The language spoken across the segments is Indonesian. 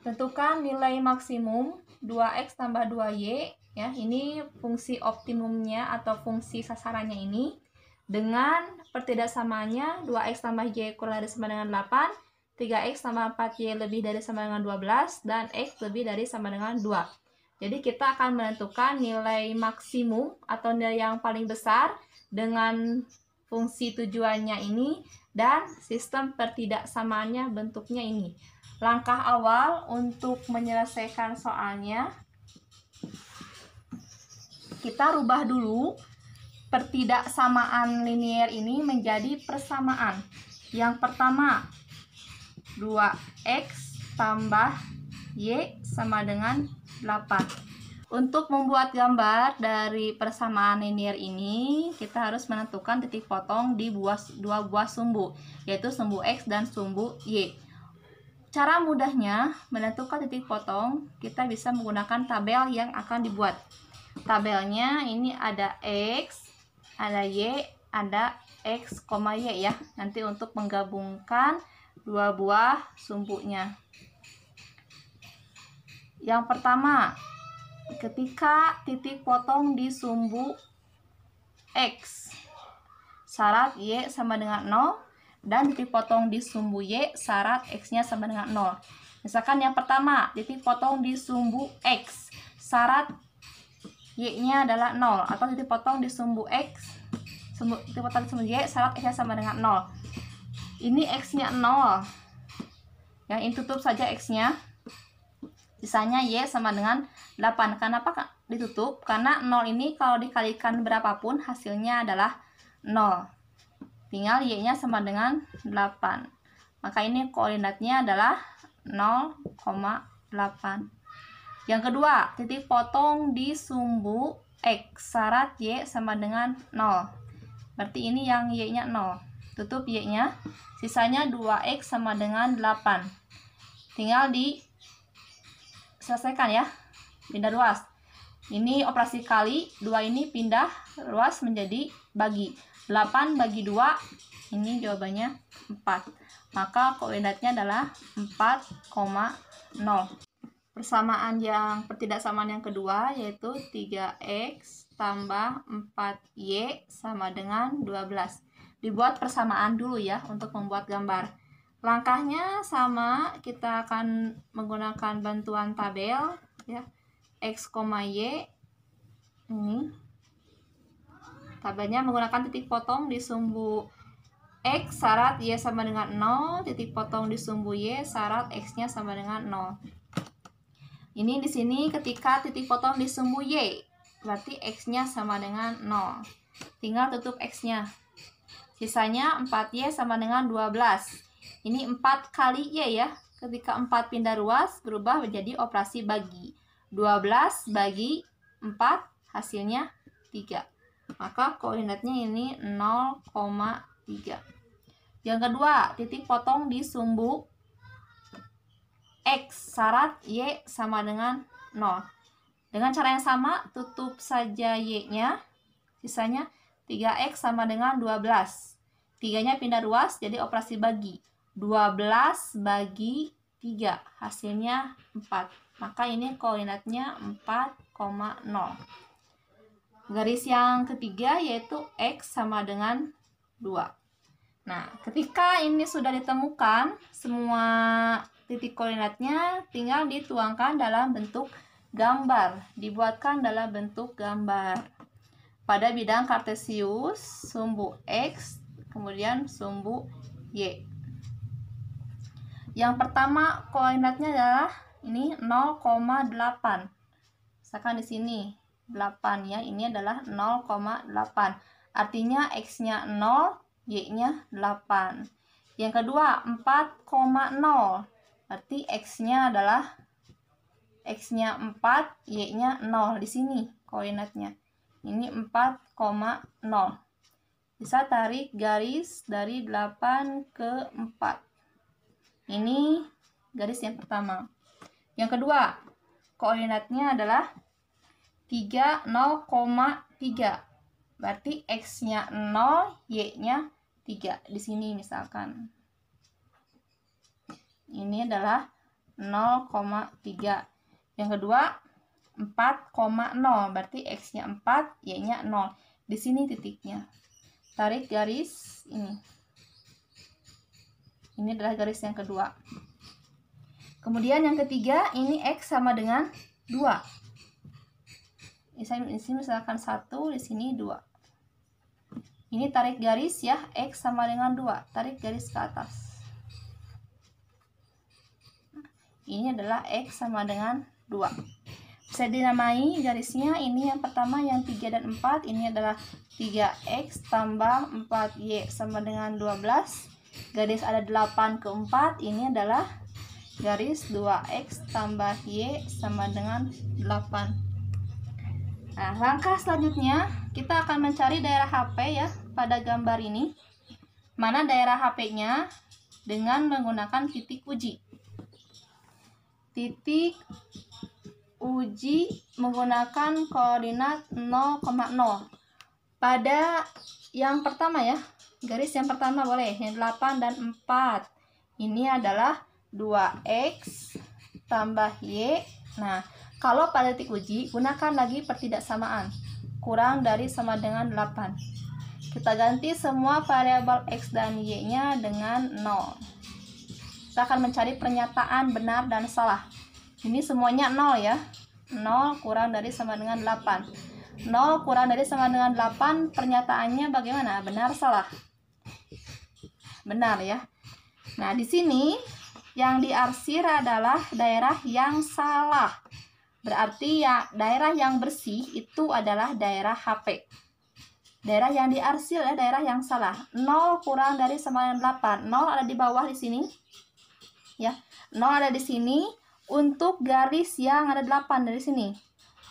Tentukan nilai maksimum 2x tambah 2y, ya, ini fungsi optimumnya atau fungsi sasarannya ini, dengan pertidaksamaannya 2x tambah y kurang dari sama dengan 8, 3x tambah 4y lebih dari sama dengan 12, dan x lebih dari sama dengan 2. Jadi kita akan menentukan nilai maksimum atau nilai yang paling besar dengan fungsi tujuannya ini, dan sistem pertidaksamaannya bentuknya ini. Langkah awal untuk menyelesaikan soalnya, kita rubah dulu pertidaksamaan linier ini menjadi persamaan. Yang pertama, 2x tambah y sama dengan 8. Untuk membuat gambar dari persamaan linier ini, kita harus menentukan titik potong di dua buah sumbu, yaitu sumbu x dan sumbu y. Cara mudahnya menentukan titik potong, kita bisa menggunakan tabel yang akan dibuat. Tabelnya ini ada x, ada y, ada x, y, ya. Nanti untuk menggabungkan dua buah sumbunya. Yang pertama, ketika titik potong di sumbu x, syarat y sama dengan 0, dan titik potong di sumbu y, syarat x-nya sama dengan 0. Misalkan yang pertama, titik potong di sumbu x, syarat y-nya adalah 0, atau titik potong di sumbu x, titik potong di sumbu y, syarat x-nya sama dengan 0. Ini x-nya 0. Yang ini tutup saja x-nya. Sisanya y sama dengan 8. Kenapa ditutup? Karena 0 ini kalau dikalikan berapapun hasilnya adalah 0. Tinggal y-nya sama dengan 8. Maka ini koordinatnya adalah 0,8. Yang kedua, titik potong di sumbu x, syarat y sama dengan 0. Berarti ini yang y-nya 0. Tutup y-nya. Sisanya 2x sama dengan 8. Tinggal diselesaikan, ya. Pindah ruas. Ini operasi kali, 2 ini pindah ruas menjadi bagi. 8 bagi 2, ini jawabannya 4. Maka koordinatnya adalah 4,0. Pertidaksamaan yang kedua yaitu 3x tambah 4y sama dengan 12. Dibuat persamaan dulu, ya, untuk membuat gambar. Langkahnya sama, kita akan menggunakan bantuan tabel, ya. X, y, ini tabelnya menggunakan titik potong di sumbu x, syarat y sama dengan 0, titik potong di sumbu y, syarat x-nya sama dengan 0. Ini di sini ketika titik potong di sumbu y, berarti x-nya sama dengan 0. Tinggal tutup x-nya. Sisanya 4y sama dengan 12. Ini 4 kali y, ya. Ketika 4 pindah ruas, berubah menjadi operasi bagi. 12 bagi 4, hasilnya 3. Maka koordinatnya ini 0,3. Yang kedua, titik potong di sumbu x, syarat y sama dengan 0. Dengan cara yang sama, tutup saja y-nya. Sisanya 3x sama dengan 12. 3-nya pindah ruas, jadi operasi bagi. 12 bagi 3, hasilnya 4. Maka ini koordinatnya 4,0. Garis yang ketiga yaitu x sama dengan 2. Nah, ketika ini sudah ditemukan semua titik koordinatnya, tinggal dituangkan dalam bentuk gambar. Dibuatkan dalam bentuk gambar. Pada bidang kartesius, sumbu x, kemudian sumbu y. Yang pertama koordinatnya adalah ini 0,8. Misalkan di sini 8, ya, ini adalah 0,8. Artinya x-nya 0, y-nya 8. Yang kedua 4,0. Berarti x-nya adalah 4, y-nya 0. Di sini koordinatnya. Ini 4,0. Bisa tarik garis dari 8 ke 4. Ini garis yang pertama. Yang kedua, koordinatnya adalah 3, 0,3. Berarti x-nya 0, y-nya 3. Di sini misalkan. Ini adalah 0,3. Yang kedua 4,0, berarti X-nya 4, Y-nya 0. Di sini titiknya. Tarik garis ini. Ini adalah garis yang kedua. Kemudian yang ketiga, ini X sama dengan 2. Di sini misalkan 1, di sini 2. Ini tarik garis ya, X sama dengan 2. Tarik garis ke atas. Ini adalah X sama dengan 2. Bisa dinamai garisnya, ini yang pertama yang 3 dan 4. Ini adalah 3X tambah 4Y sama dengan 12. Garis ada 8 ke 4. Ini adalah garis 2X tambah Y sama dengan 8. Nah, langkah selanjutnya kita akan mencari daerah HP ya pada gambar ini. Mana daerah HP-nya dengan menggunakan titik uji. Titik uji menggunakan koordinat 0,0. Pada yang pertama ya, garis yang pertama boleh, yang 8 dan 4. Ini adalah 2X tambah Y. Nah, kalau pada titik uji, gunakan lagi pertidaksamaan. Kurang dari sama dengan 8. Kita ganti semua variabel X dan Y-nya dengan 0. Kita akan mencari pernyataan benar dan salah. Ini semuanya 0 ya. 0 kurang dari sama dengan 8. 0 kurang dari sama dengan 8, pernyataannya bagaimana? Benar, salah? Benar ya. Nah, di sini yang diarsir adalah daerah yang salah. Berarti ya daerah yang bersih itu adalah daerah HP. Daerah yang diarsir adalah daerah yang salah. 0 kurang dari sama dengan 8. 0 ada di bawah di sini. Ya. 0 ada di sini untuk garis yang ada 8 dari sini.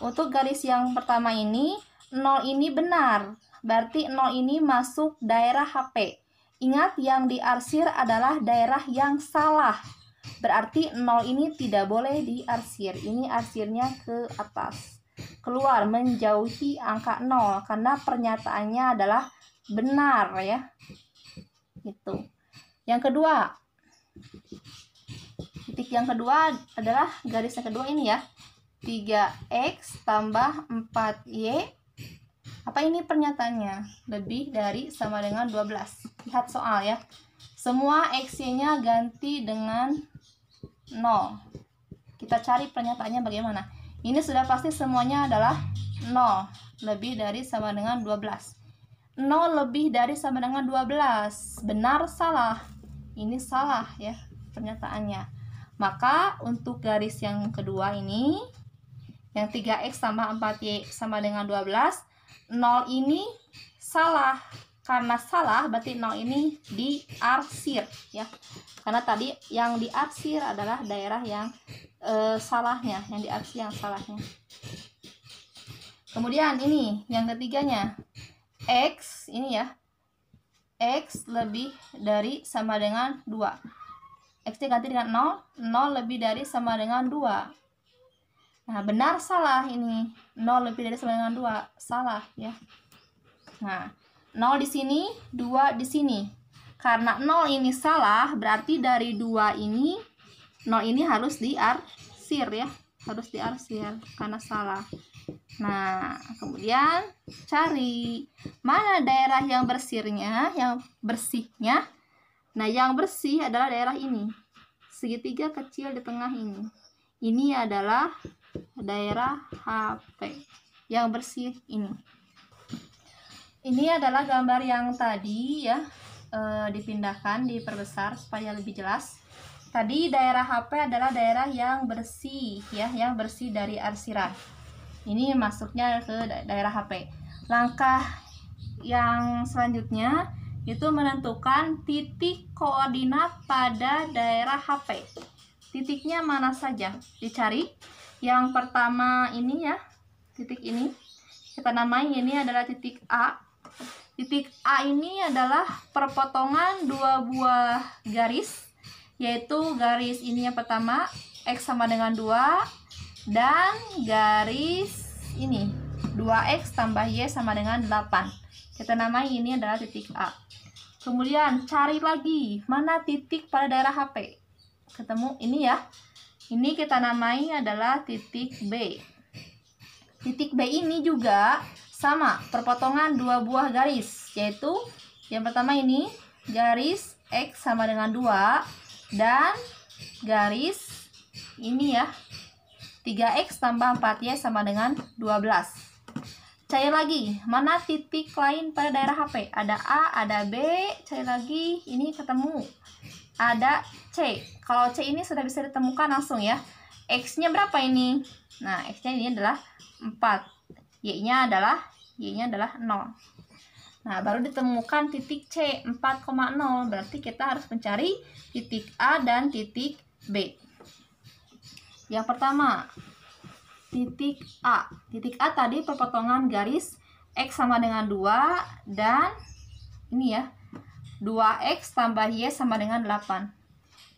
Untuk garis yang pertama ini, 0 ini benar. Berarti 0 ini masuk daerah HP. Ingat, yang diarsir adalah daerah yang salah. Berarti 0 ini tidak boleh diarsir. Ini arsirnya ke atas. Keluar, menjauhi angka 0. Karena pernyataannya adalah benar ya. Itu. Yang kedua. Titik yang kedua adalah garis yang kedua ini ya. 3X tambah 4Y. Apa ini pernyataannya? Lebih dari sama dengan 12. Lihat soal ya. Semua X-nya ganti dengan 0. Kita cari pernyataannya bagaimana. Ini sudah pasti semuanya adalah 0. Lebih dari sama dengan 12. 0 lebih dari sama dengan 12. Benar, salah? Ini salah ya pernyataannya. Maka untuk garis yang kedua ini, yang 3X tambah 4Y sama dengan 12, 0 ini salah. Karena salah berarti 0 ini diarsir ya. Karena tadi yang diarsir adalah daerah yang salahnya, yang diarsir yang salahnya. Kemudian ini yang ketiganya, X ini ya. X lebih dari sama dengan 2. X diganti dengan 0, 0 lebih dari sama dengan 2. Nah, benar, salah ini. 0 lebih dari sama dengan 2. Salah ya. Nah, 0 di sini, 2 di sini. Karena 0 ini salah, berarti dari 2 ini, 0 ini harus diarsir ya. Harus diarsir karena salah. Nah, kemudian cari mana daerah yang bersihnya, Nah, yang bersih adalah daerah ini. Segitiga kecil di tengah ini. Ini adalah daerah HP yang bersih ini. Ini adalah gambar yang tadi ya, dipindahkan, diperbesar supaya lebih jelas. Tadi daerah HP adalah daerah yang bersih ya, yang bersih dari arsiran. Ini masuknya ke daerah HP. Langkah yang selanjutnya itu menentukan titik koordinat pada daerah HP. Titiknya mana saja? Dicari. Yang pertama ini ya, titik ini. Kita namai ini adalah titik A. Titik A ini adalah perpotongan dua buah garis, yaitu garis ini yang pertama, X sama dengan 2, dan garis ini 2X tambah Y sama dengan 8. Kita namai ini adalah titik A. Kemudian cari lagi mana titik pada daerah HP. Ketemu ini ya. Ini kita namai adalah titik B. Titik B ini juga sama, perpotongan dua buah garis, yaitu yang pertama ini garis X sama dengan 2 dan garis ini ya 3X tambah 4Y sama dengan 12. Cari lagi, mana titik lain pada daerah HP? Ada A, ada B, cari lagi, ini ketemu. Ada C. Kalau C ini sudah bisa ditemukan langsung ya. X-nya berapa ini? Nah, X-nya ini adalah 4. Y-nya adalah 0. Nah, baru ditemukan titik C 4,0. Berarti kita harus mencari titik A dan titik B. Yang pertama, titik A. Titik A tadi perpotongan garis X sama dengan 2 dan ini ya 2X tambah Y sama dengan 8.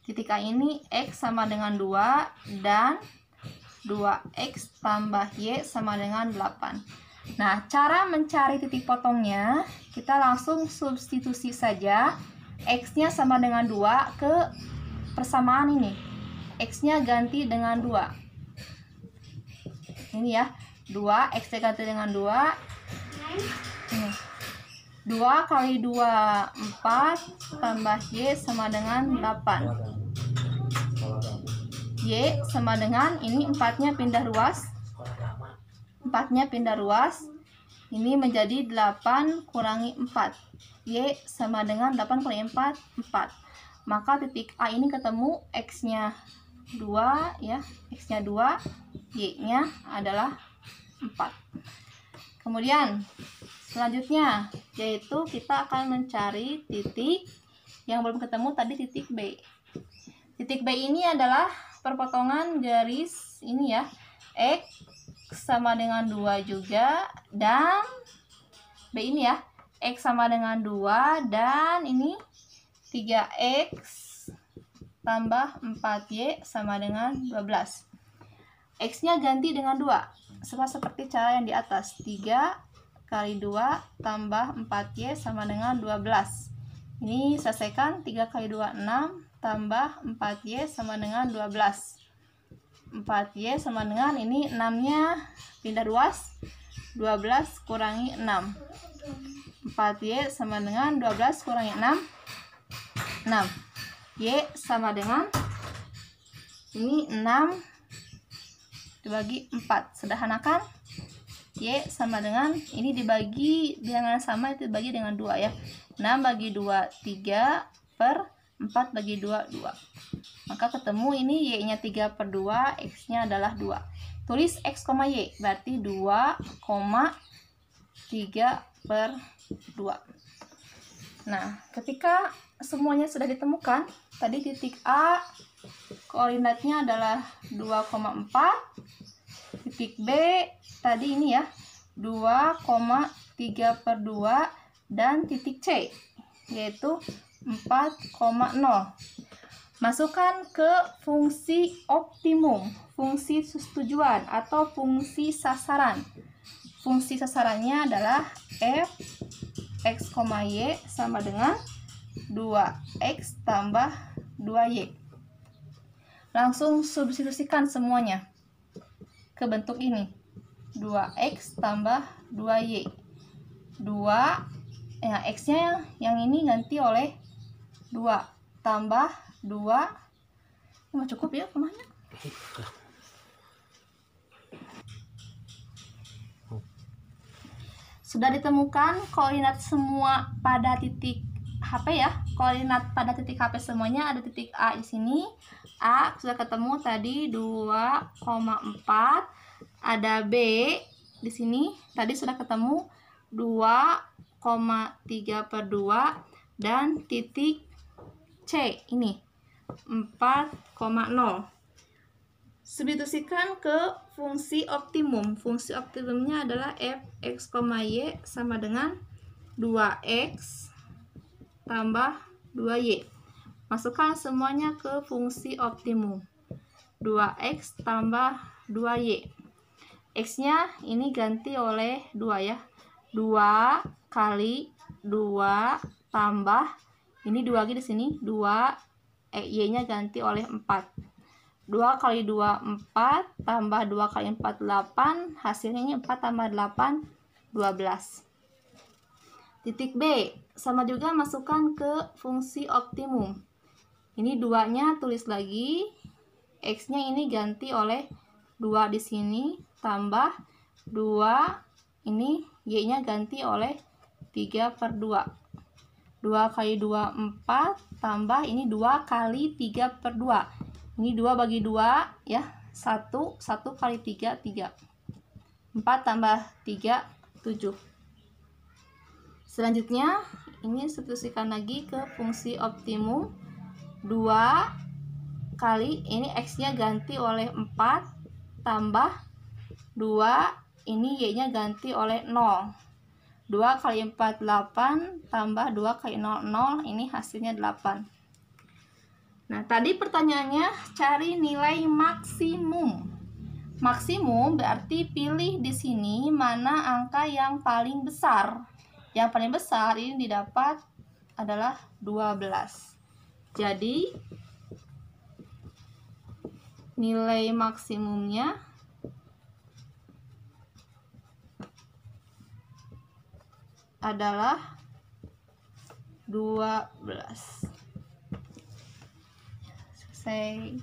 Titik A ini X sama dengan 2 dan 2X tambah Y sama dengan 8. Nah, cara mencari titik potongnya, kita langsung substitusi saja. X-nya sama dengan 2 ke persamaan ini. X-nya ganti dengan 2. Ini ya, 2, X-nya ganti dengan 2. Ini. 2 kali 2, 4, tambah Y sama dengan 8. Y sama dengan, ini 4-nya pindah ruas. 4-nya pindah ruas. Ini menjadi 8 kurangi 4. Y sama dengan 8 kurangi 4, 4. Maka titik A ini ketemu X-nya 2 ya, X-nya 2, Y-nya adalah 4. Kemudian selanjutnya yaitu kita akan mencari titik yang belum ketemu tadi, titik B. Titik B ini adalah perpotongan garis ini ya, X sama dengan 2 juga, dan B ini ya, X sama dengan 2 dan ini 3X tambah 4Y sama dengan 12. X-nya ganti dengan 2, seperti cara yang di atas. 3 kali 2 tambah 4Y sama dengan 12. Ini selesaikan. 3 kali 2, 6, tambah 4Y sama dengan 12. 4Y sama dengan, ini 6-nya pindah ruas, 12 kurangi 6. 4Y sama dengan 12 kurangi 6, 6. Y sama dengan, ini 6 dibagi 4. Sederhanakan. Y sama dengan, ini dibagi dengan sama, itu dibagi dengan 2 ya. 6 bagi 2, 3 per 4 bagi 2, 2. Maka ketemu ini Y-nya 3 per 2, X-nya adalah 2. Tulis X, Y, berarti 2,3 per 2. Nah, ketika semuanya sudah ditemukan, tadi titik A koordinatnya adalah 2,4. Titik B tadi ini ya, 2,3 per 2. Dan titik C yaitu 4,0. Masukkan ke fungsi optimum, fungsi tujuan atau fungsi sasaran. Fungsi sasarannya adalah f x, y sama dengan 2x tambah 2y. Langsung substitusikan semuanya ke bentuk ini. 2x tambah 2y. 2 ya, x-nya yang ini ganti oleh 2 tambah 2. Nggak cukup ya rumahnya. Sudah ditemukan koordinat semua pada titik HP ya. Koordinat pada titik HP semuanya ada titik A di sini. A sudah ketemu tadi 2,4. Ada B di sini. Tadi sudah ketemu 2,3 per 2. Dan titik C ini 4,0. Substitusikan ke fungsi optimum. Fungsi optimumnya adalah f x, y sama dengan 2x tambah 2y. Masukkan semuanya ke fungsi optimum. 2x tambah 2y. X-nya ini ganti oleh 2 ya. 2 kali 2 tambah, ini 2 lagi di sini, 2, y-nya ganti oleh 4. 2 kali 2 4 tambah 2 kali 4 8, hasilnya ini 4 tambah 8 12. Titik B, sama juga masukkan ke fungsi optimum. Ini 2-nya tulis lagi, X-nya ini ganti oleh 2 di sini, tambah 2, ini Y-nya ganti oleh 3/2. 2 kali 2 4, tambah ini 2 kali 3/2. Ini 2 bagi 2 ya, 1 kali 3 3. 4 tambah 3 7. Selanjutnya ini substitusikan lagi ke fungsi optimum. 2 kali ini X-nya ganti oleh 4 tambah 2, ini Y-nya ganti oleh 0. 2 kali 4 8 tambah 2 kali 0 0, ini hasilnya 8. Nah, tadi pertanyaannya cari nilai maksimum. Maksimum berarti pilih di sini mana angka yang paling besar. Yang paling besar ini didapat adalah 12. Jadi nilai maksimumnya adalah 12. Selesai.